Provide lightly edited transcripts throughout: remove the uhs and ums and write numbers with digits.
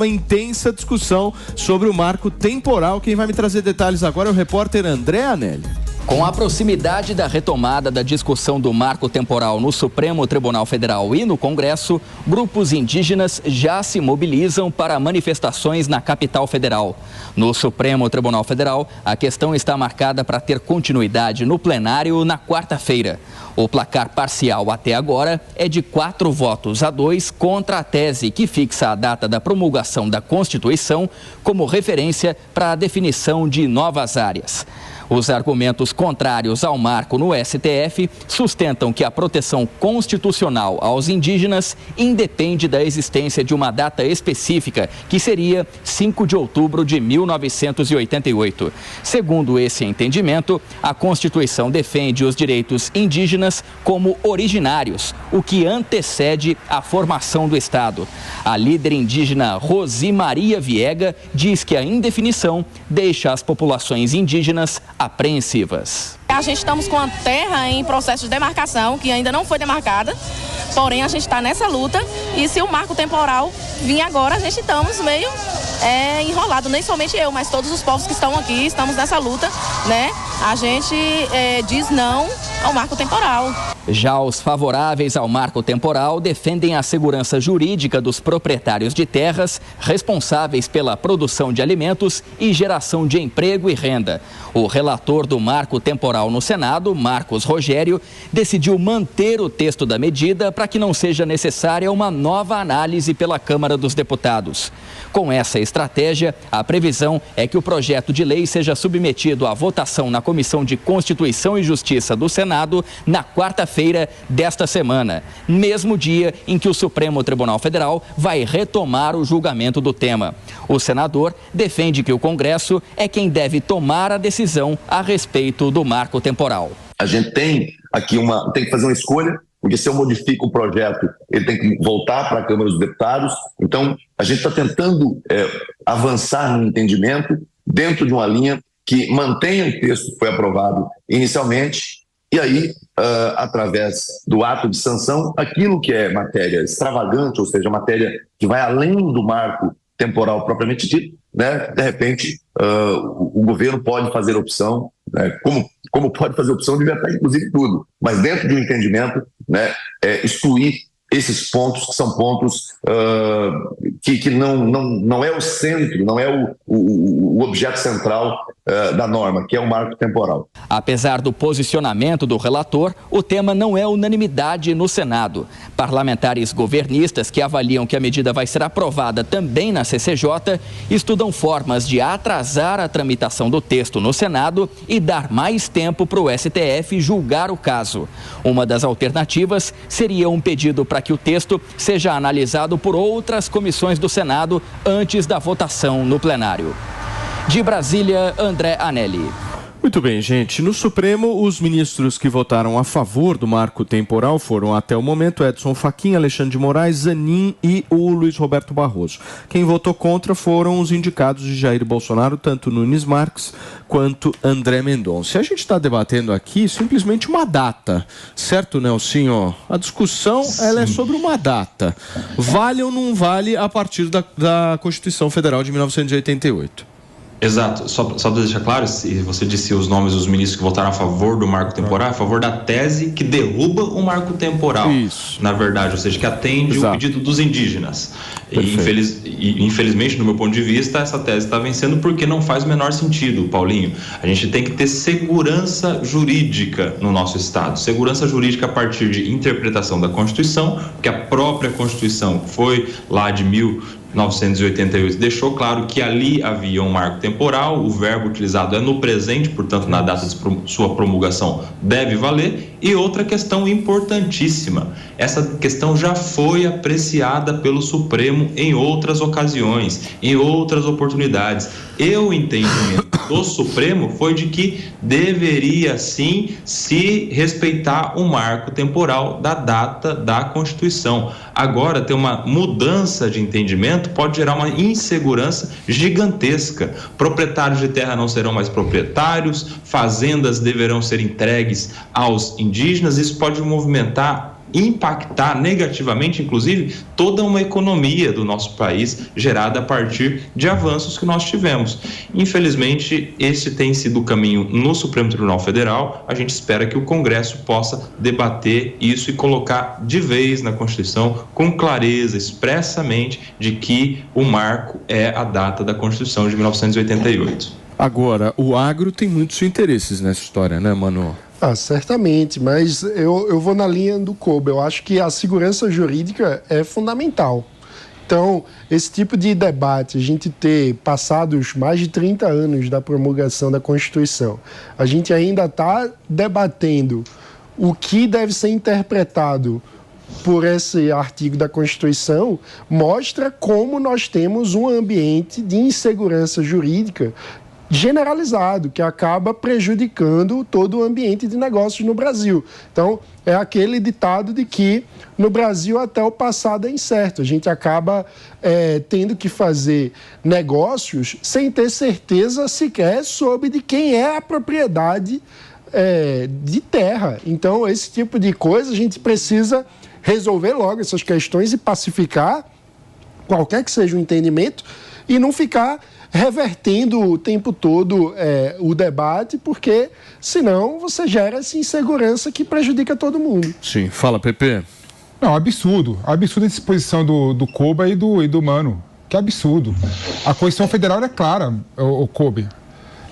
uma intensa discussão sobre o marco temporal. Quem vai me trazer detalhes agora é o repórter André Anelli. Com a proximidade da retomada da discussão do marco temporal no Supremo Tribunal Federal e no Congresso, grupos indígenas já se mobilizam para manifestações na capital federal. No Supremo Tribunal Federal, a questão está marcada para ter continuidade no plenário na quarta-feira. O placar parcial até agora é de 4-2 contra a tese que fixa a data da promulgação da Constituição como referência para a definição de novas áreas. Os argumentos contrários ao marco no STF sustentam que a proteção constitucional aos indígenas independe da existência de uma data específica, que seria 5 de outubro de 1988. Segundo esse entendimento, a Constituição defende os direitos indígenas como originários, o que antecede a formação do Estado. A líder indígena Rosi Maria Viega diz que a indefinição deixa as populações indígenas apreensivas. A gente estamos com a terra em processo de demarcação, que ainda não foi demarcada, porém a gente está nessa luta e se o marco temporal vir agora, a gente estamos meio enrolado, nem somente eu, mas todos os povos que estão aqui, estamos nessa luta, né? A gente diz não ao marco temporal. Já os favoráveis ao marco temporal defendem a segurança jurídica dos proprietários de terras responsáveis pela produção de alimentos e geração de emprego e renda. O relator do marco temporal no Senado, Marcos Rogério, decidiu manter o texto da medida para que não seja necessária uma nova análise pela Câmara dos Deputados. Com essa estratégia, a previsão é que o projeto de lei seja submetido à votação na Comissão de Constituição e Justiça do Senado na quarta-feira desta semana, mesmo dia em que o Supremo Tribunal Federal vai retomar o julgamento do tema. O senador defende que o Congresso é quem deve tomar a decisão a respeito do marco temporal. A gente tem aqui tem que fazer uma escolha, porque se eu modifico o projeto, ele tem que voltar para a Câmara dos Deputados. Então, a gente está tentando avançar no entendimento dentro de uma linha que mantenha o texto que foi aprovado inicialmente e aí, através do ato de sanção, aquilo que é matéria extravagante, ou seja, matéria que vai além do marco temporal propriamente dito, né? De repente, o governo pode fazer opção, né? Como pode fazer opção de vetar inclusive tudo, mas dentro de um entendimento, né? Excluir esses pontos que são pontos que não é o centro, não é o objeto central da norma, que é o marco temporal. Apesar do posicionamento do relator, o tema não é unanimidade no Senado. Parlamentares governistas que avaliam que a medida vai ser aprovada também na CCJ estudam formas de atrasar a tramitação do texto no Senado e dar mais tempo para o STF julgar o caso. Uma das alternativas seria um pedido para que o texto seja analisado por outras comissões do Senado antes da votação no plenário. De Brasília, André Anelli. Muito bem, gente. No Supremo, os ministros que votaram a favor do marco temporal foram, até o momento, Edson Fachin, Alexandre de Moraes, Zanin e o Luiz Roberto Barroso. Quem votou contra foram os indicados de Jair Bolsonaro, tanto Nunes Marques quanto André Mendonça. A gente está debatendo aqui simplesmente uma data, certo, Nelsinho? A discussão ela é sobre uma data. Vale ou não vale a partir da Constituição Federal de 1988? Exato, só para deixar claro, se você disse os nomes dos ministros que votaram a favor do marco temporal, a favor da tese que derruba o marco temporal. Isso. Na verdade, ou seja, que atende o pedido dos indígenas. E infelizmente, no meu ponto de vista, essa tese está vencendo porque não faz o menor sentido, Paulinho. A gente tem que ter segurança jurídica no nosso Estado. Segurança jurídica a partir de interpretação da Constituição, porque a própria Constituição foi lá de 1988, deixou claro que ali havia um marco temporal, o verbo utilizado é no presente, portanto, na data de sua promulgação deve valer. E outra questão importantíssima, essa questão já foi apreciada pelo Supremo em outras ocasiões, em outras oportunidades. E o entendimento do Supremo foi de que deveria sim se respeitar o marco temporal da data da Constituição. Agora, ter uma mudança de entendimento pode gerar uma insegurança gigantesca. Proprietários de terra não serão mais proprietários, fazendas deverão ser entregues aos indígenas. Isso pode movimentar impactar negativamente, inclusive, toda uma economia do nosso país gerada a partir de avanços que nós tivemos. Infelizmente, esse tem sido o caminho no Supremo Tribunal Federal. A gente espera que o Congresso possa debater isso e colocar de vez na Constituição, com clareza, expressamente, de que o marco é a data da Constituição de 1988. Agora, o agro tem muitos interesses nessa história, né, Mano? Certamente, mas eu vou na linha do Koba. Eu acho que a segurança jurídica é fundamental. Então, esse tipo de debate, a gente ter passados mais de 30 anos da promulgação da Constituição, a gente ainda está debatendo o que deve ser interpretado por esse artigo da Constituição, mostra como nós temos um ambiente de insegurança jurídica generalizado, que acaba prejudicando todo o ambiente de negócios no Brasil. Então, é aquele ditado de que no Brasil até o passado é incerto. A gente acaba tendo que fazer negócios sem ter certeza sequer sobre de quem é a propriedade de terra. Então, esse tipo de coisa a gente precisa resolver logo essas questões e pacificar qualquer que seja o entendimento e não ficar revertendo o tempo todo o debate, porque senão você gera essa insegurança que prejudica todo mundo. Sim, fala, Pepe. Não, absurdo a disposição do Koba e do Mano, que absurdo. A Constituição Federal é clara, o Kobe.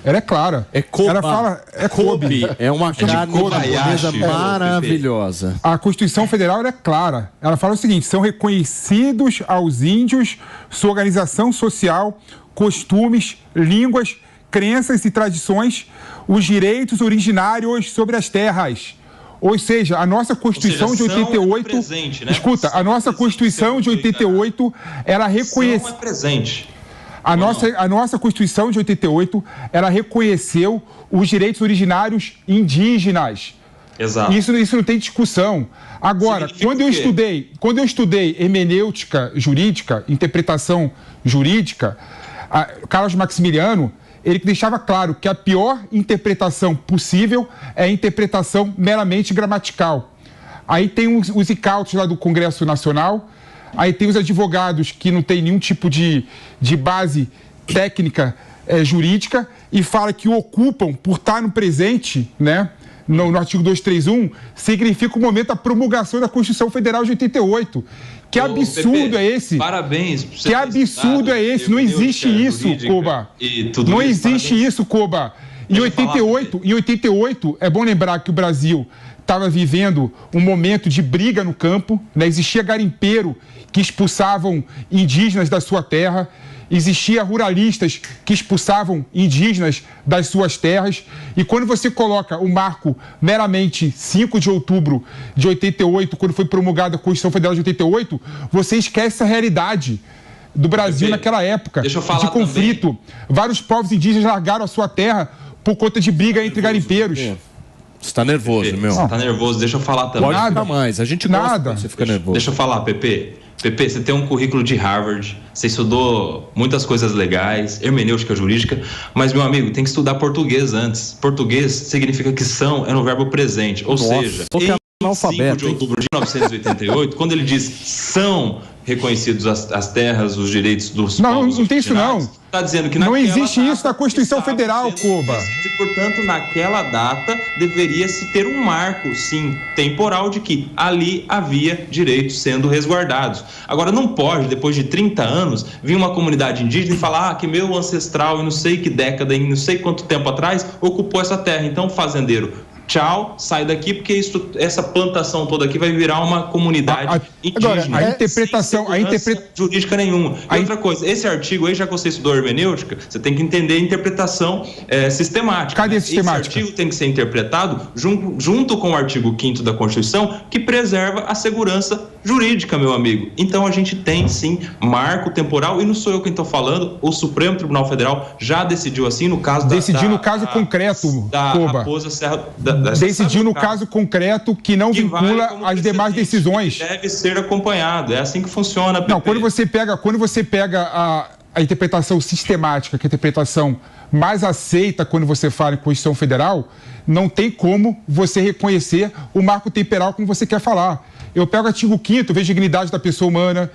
Ela é clara. É Koba. Ela fala, Kobe. É uma carne japonesa maravilhosa. A Constituição Federal é clara. Ela fala o seguinte: são reconhecidos aos índios sua organização social, costumes, línguas, crenças e tradições, os direitos originários sobre as terras. Ou seja, a nossa Constituição de 88... presente, né? Escuta, a nossa Constituição de 88, ela reconheceu... presente. A nossa Constituição de 88, ela reconheceu os direitos originários indígenas. Exato. Isso não tem discussão. Agora, quando eu estudei hermenêutica jurídica, interpretação jurídica, Carlos Maximiliano, ele deixava claro que a pior interpretação possível é a interpretação meramente gramatical. Aí tem os incautos lá do Congresso Nacional, aí tem os advogados que não tem nenhum tipo de base técnica jurídica e fala que ocupam por estar no presente, né? No artigo 231, significa o momento da promulgação da Constituição Federal de 88. Que absurdo é esse? Parabéns. Que absurdo é esse? Não existe isso, Koba. Não existe isso, Koba. Em 88, é bom lembrar que o Brasil estava vivendo um momento de briga no campo, né? Existia garimpeiro que expulsavam indígenas da sua terra, existia ruralistas que expulsavam indígenas das suas terras, e quando você coloca o marco meramente 5 de outubro de 88, quando foi promulgada a Constituição Federal de 88, você esquece a realidade do Brasil naquela época de conflito. Vários povos indígenas largaram a sua terra por conta de briga entre garimpeiros. Você tá nervoso, meu. Você tá nervoso, deixa eu falar também. Pode ficar mais, a gente gosta quando você fica nervoso. Deixa eu falar, Pepe, você tem um currículo de Harvard, você estudou muitas coisas legais, hermenêutica jurídica, mas, meu amigo, tem que estudar português antes. Português significa que são é no verbo presente, ou seja, em 5 de outubro de 1988, quando ele diz são reconhecidos as terras, os direitos dos povos. Não tem isso não. Está dizendo que não existe isso na Constituição Federal, Koba. E, portanto, naquela data deveria se ter um marco, sim, temporal de que ali havia direitos sendo resguardados. Agora, não pode, depois de 30 anos, vir uma comunidade indígena e falar que meu ancestral, em não sei que década, em não sei quanto tempo atrás, ocupou essa terra. Então, fazendeiro, tchau, sai daqui, porque essa plantação toda aqui vai virar uma comunidade indígena. Agora, a interpretação jurídica nenhuma. E outra coisa, esse artigo aí, já que você estudou hermenêutica, você tem que entender a interpretação sistemática. Cadê a sistemática? Esse artigo tem que ser interpretado junto com o artigo 5º da Constituição, que preserva a segurança jurídica, meu amigo. Então a gente tem sim marco temporal, e não sou eu quem estou falando, o Supremo Tribunal Federal já decidiu assim no caso no caso concreto, da Koba. Raposa Serra decidiu no caso concreto que não vincula as demais decisões. Deve ser acompanhado, é assim que funciona. Não, quando você pega a interpretação sistemática, que é a interpretação mais aceita quando você fala em Constituição Federal, não tem como você reconhecer o marco temporal como você quer falar. Eu pego o artigo 5º, vejo a dignidade da pessoa humana,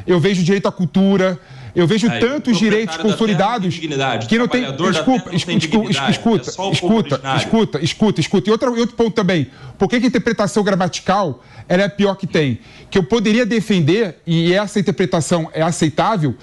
eu vejo o direito à cultura, eu vejo tantos direitos consolidados que não tem... Escuta. E outro ponto também. Por que a interpretação gramatical ela é a pior que tem? Que eu poderia defender, e essa interpretação é aceitável,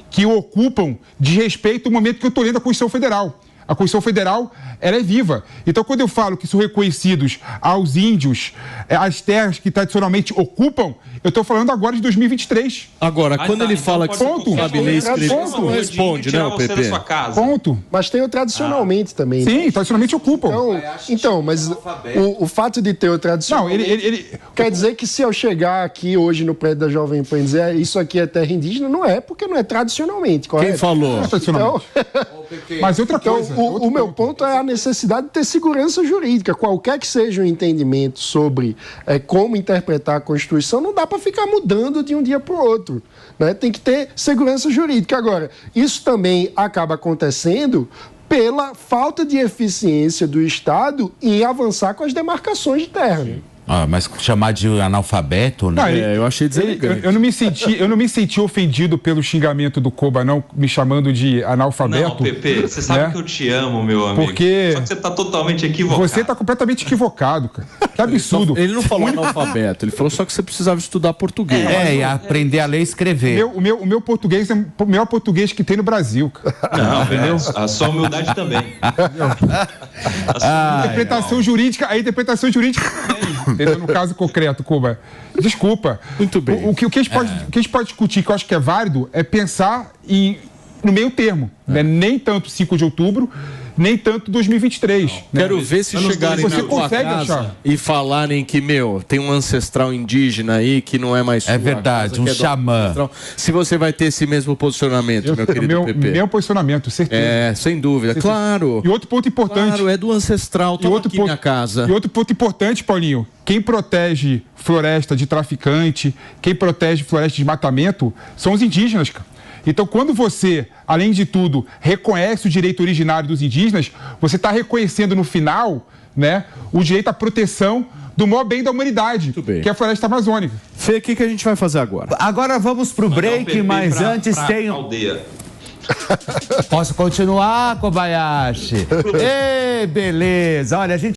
que ocupam de respeito o momento que eu estou lendo a Constituição Federal. A Constituição Federal, ela é viva. Então, quando eu falo que são reconhecidos aos índios as terras que tradicionalmente ocupam, eu estou falando agora de 2023. Agora, quando ele fala que ponto. sabe ler e escrever, não responde, né, o PP? Ponto. Mas tem o tradicionalmente também. Sim, tradicionalmente ocupam. Então, mas o fato de ter o tradicional... Não, quer dizer que se eu chegar aqui hoje no prédio da Jovem Pan e dizer isso aqui é terra indígena, não é, porque não é tradicionalmente, correto? Quem falou? Não é tradicionalmente. Mas outra coisa... O meu ponto é a necessidade de ter segurança jurídica. Qualquer que seja o entendimento sobre como interpretar a Constituição, não dá para ficar mudando de um dia para o outro, né? Tem que ter segurança jurídica. Agora, isso também acaba acontecendo pela falta de eficiência do Estado em avançar com as demarcações de terra. Né? Mas chamar de analfabeto, né? Não, eu achei deselegante. Eu não me senti ofendido pelo xingamento do Koba, não, me chamando de analfabeto. Não, Pepe, você sabe que eu te amo, meu amigo. Porque só que você está totalmente equivocado. Você está completamente equivocado, cara. Que absurdo. Ele não falou analfabeto, ele falou só que você precisava estudar português. E aprender a ler e escrever. O meu português é o melhor português que tem no Brasil, cara. Não, entendeu? A sua humildade também. A interpretação jurídica também. Entendeu? No caso concreto, Koba. Desculpa. Muito bem. O que a gente pode discutir, que eu acho que é válido, é pensar no meio termo. Né? Nem tanto 5 de outubro, nem tanto 2023. Né? Quero ver se chegarem na tua casa e falarem que, tem um ancestral indígena aí que não é mais sua. É verdade, um xamã. Se você vai ter esse mesmo posicionamento, meu querido PP. Meu posicionamento, certeza. Sem dúvida, certeza. Claro. E outro ponto importante... Claro, é do ancestral, toma aqui minha casa. E outro ponto importante, Paulinho, quem protege floresta de traficante, quem protege floresta de desmatamento, são os indígenas, cara. Então, quando você, além de tudo, reconhece o direito originário dos indígenas, você está reconhecendo no final, né, o direito à proteção do maior bem da humanidade, que é a floresta amazônica. Fê, o que a gente vai fazer agora? Agora vamos pro break, mas antes tem... Posso continuar, Kobayashi? Beleza. Olha, a gente